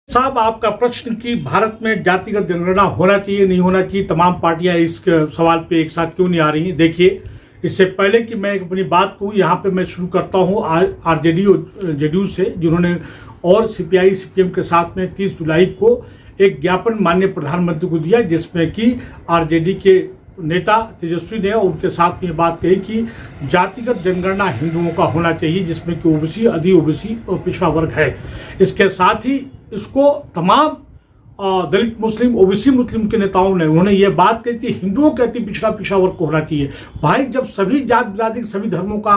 साहब, आपका प्रश्न कि भारत में जातिगत जनगणना होना चाहिए नहीं होना चाहिए, तमाम पार्टियां इस सवाल पे एक साथ क्यों नहीं आ रही हैं। देखिए, इससे पहले कि मैं अपनी बात को यहाँ पे मैं शुरू करता हूँ आरजेडी जेडीयू से, जिन्होंने और सीपीआई सीपीएम के साथ में 30 जुलाई को एक ज्ञापन माननीय प्रधानमंत्री को दिया, जिसमें कि आरजेडी के नेता तेजस्वी ने उनके साथ में बात कही कि जातिगत जनगणना हिंदुओं का होना चाहिए, जिसमें कि ओबीसी, अधि ओबीसी और पिछड़ा वर्ग है। इसके साथ ही इसको तमाम दलित मुस्लिम, ओबीसी मुस्लिम के नेताओं ने उन्होंने ये बात कही कि हिंदुओं के अति पिछड़ा वर्ग को होना चाहिए। भाई, जब सभी जात बिरादरी, सभी धर्मों का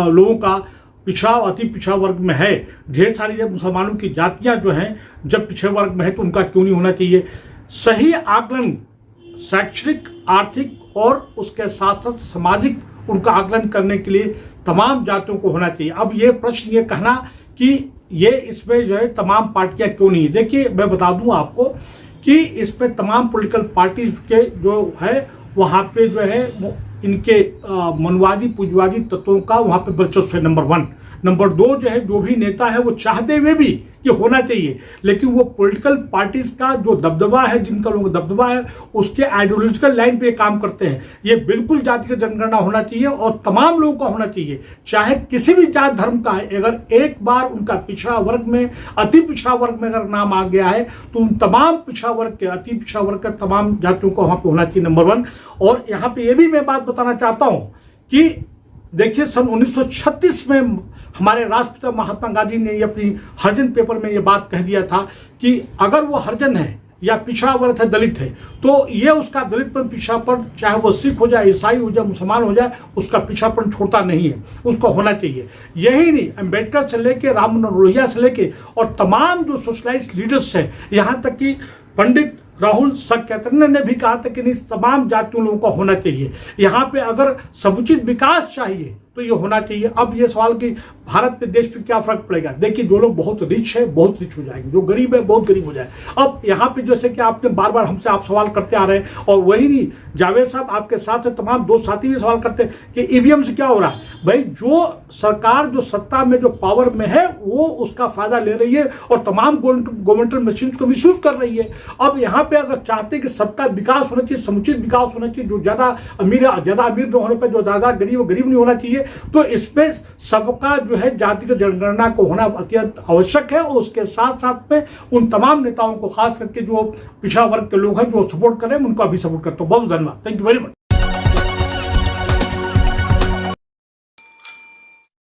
लोगों का पिछड़ा, अति पिछड़ा वर्ग में है, ढेर सारी जब मुसलमानों की जातियां जो हैं जब पिछड़े वर्ग में है, तो उनका क्यों नहीं होना चाहिए। सही आकलन, शैक्षणिक, आर्थिक और उसके साथ साथ सामाजिक उनका आकलन करने के लिए तमाम जातियों को होना चाहिए। अब ये प्रश्न ये कहना कि ये इसमें जो है तमाम पार्टियां क्यों नहीं है, देखिए मैं बता दूं आपको कि इसमें तमाम पॉलिटिकल पार्टीज के जो है वहाँ पे जो है इनके मनवादी पूजवादी तत्वों का वहाँ पे वर्चस्व है, नंबर 1। नंबर 2 जो है, जो भी नेता है वो चाहते हुए भी ये होना चाहिए, लेकिन वो पॉलिटिकल पार्टीज का जो दबदबा है, जिनका लोगों का दबदबा है, उसके आइडियोलॉजिकल लाइन पे काम करते हैं। ये बिल्कुल जातिगत जनगणना होना चाहिए और तमाम लोगों का होना चाहिए, चाहे किसी भी जात धर्म का है। अगर एक बार उनका पिछड़ा वर्ग में, अति पिछड़ा वर्ग में अगर नाम आ गया है, तो उन तमाम पिछड़ा वर्ग के, अति पिछड़ा वर्ग के तमाम जातियों को वहां पर होना चाहिए, नंबर 1। और यहाँ पे ये भी मैं बात बताना चाहता हूं कि देखिए, सन 1936 में हमारे राष्ट्रपिता महात्मा गांधी ने ये अपनी हरिजन पेपर में ये बात कह दिया था कि अगर वो हरिजन है या पिछड़ा वर्ग है, दलित है, तो ये उसका दलितपन, पिछड़ापन, चाहे वो सिख हो जाए, ईसाई हो जाए, मुसलमान हो जाए, उसका पिछड़ापन छोड़ता नहीं है, उसको होना चाहिए। यही नहीं, अम्बेडकर से लेके राम मनोहर लोहिया से लेके और तमाम जो सोशलाइज्ड लीडर्स है, यहाँ तक कि पंडित राहुल सक्सेना ने भी कहा था कि नहीं, तमाम जातियों लोगों को होना चाहिए। यहाँ पे अगर समुचित विकास चाहिए तो ये होना चाहिए। अब ये सवाल कि भारत पे, देश पे क्या फर्क पड़ेगा, देखिए, जो लोग बहुत रिच है बहुत रिच हो जाएंगे, जो गरीब है बहुत गरीब हो जाए। अब यहाँ पे जैसे कि आपने बार बार हमसे आप सवाल करते आ रहे हैं, और वही नहीं, जावेद साहब आपके साथ है, तमाम दोस्त साथी भी सवाल करते हैं कि ईवीएम से क्या हो रहा है। भाई, जो सरकार जो सत्ता में, जो पावर में है, वो उसका फायदा ले रही है और तमाम गवर्नमेंटल मशीन को मिसयूज कर रही है। अब यहाँ पे अगर चाहते हैं कि सबका विकास होना चाहिए, समुचित विकास होना चाहिए, जो ज्यादा अमीर न होने पर जो ज्यादा गरीब नहीं होना चाहिए, तो इसमें सबका जो है जातिगत जनगणना को होना अत्यंत आवश्यक है। और उसके साथ साथ में उन तमाम नेताओं को, खास करके जो पिछड़ा वर्ग के लोग हैं जो सपोर्ट करें, उनका भी सपोर्ट करता हूं। बहुत धन्यवाद, थैंक यू वेरी मच।